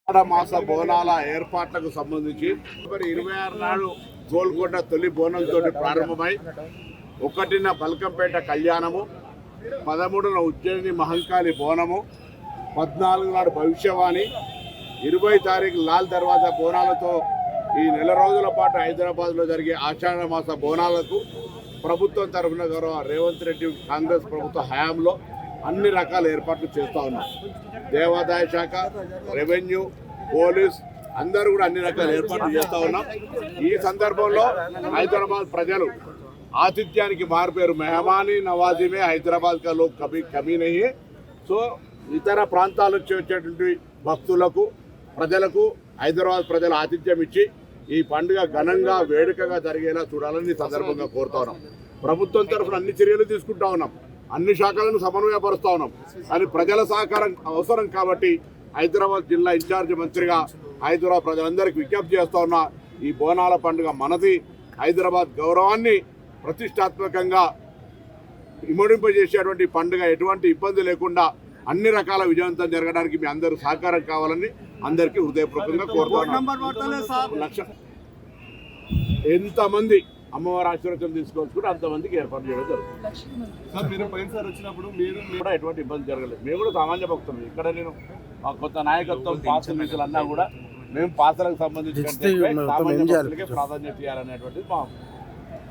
మాస బోనాల ఏర్పాట్లకు సంబంధించి 26 నాడు గోల్కొండ తొలి బోనంతో ప్రారంభమై 1న బల్కంపేట కళ్యాణము, 13న ఉజ్జయిని మహంకాళి బోనము, 14 నాడు భవిష్యవాణి, 20 తారీఖు లాల్ దర్వాజా బోనాలతో ఈ నెల రోజుల పాటు హైదరాబాద్లో జరిగే ఆషాఢ మాస బోనాలకు ప్రభుత్వం తరఫున గౌరవ రేవంత్ రెడ్డి కాంగ్రెస్ ప్రభుత్వ హయాంలో అన్ని రకాల ఏర్పాట్లు చేస్తూ ఉన్నాం. దేవాదాయ శాఖ, రెవెన్యూ, పోలీస్ అందరూ కూడా అన్ని రకాల ఏర్పాట్లు చేస్తూ ఉన్నాం. ఈ సందర్భంలో హైదరాబాద్ ప్రజలు ఆతిథ్యానికి మారిపోయారు. మెహమానీ నవాజీ మే హైదరాబాద్ కా లోగ్ కభీ కమీ నహీ హై. సో ఇతర ప్రాంతాల నుంచి వచ్చేటువంటి భక్తులకు, ప్రజలకు హైదరాబాద్ ప్రజలు ఆతిథ్యం ఇచ్చి ఈ పండుగ ఘనంగా వేడుకగా జరిగేలా చూడాలని ఈ సందర్భంగా కోరుతా ఉన్నాం. ప్రభుత్వం తరఫున అన్ని చర్యలు తీసుకుంటా ఉన్నాం, అన్ని శాఖలను సమన్వయపరుస్తూ ఉన్నాం. కానీ ప్రజల సహకారం అవసరం కాబట్టి హైదరాబాద్ జిల్లా ఇన్ఛార్జి మంత్రిగా హైదరాబాద్ ప్రజలందరికీ విజ్ఞప్తి చేస్తూ ఉన్నా, ఈ బోనాల పండుగ మనది, హైదరాబాద్ గౌరవాన్ని ప్రతిష్టాత్మకంగా ఇమ్మడింపజేసేటువంటి పండుగ ఎటువంటి ఇబ్బంది లేకుండా అన్ని రకాల విజయవంతం జరగడానికి మీ అందరూ సహకారం కావాలని అందరికీ హృదయపూర్వకంగా కోరుతున్నాను. ఎంతమంది అమ్మవారి ఆశీర్వచనం తీసుకోవచ్చు అంతమందికి ఏర్పాటు చేయడం జరుగుతుంది. కూడా ఎటువంటి ఇబ్బంది జరగలేదు. మేము కూడా సామాన్య భక్తులు. ఇక్కడ నేను మా కొత్త నాయకత్వం పాత్ర అన్నా కూడా మేము పాత్రలకు సంబంధించిన సామాన్య భక్తులకే ప్రాధాన్యత ఇవ్వాలనేటువంటిది మా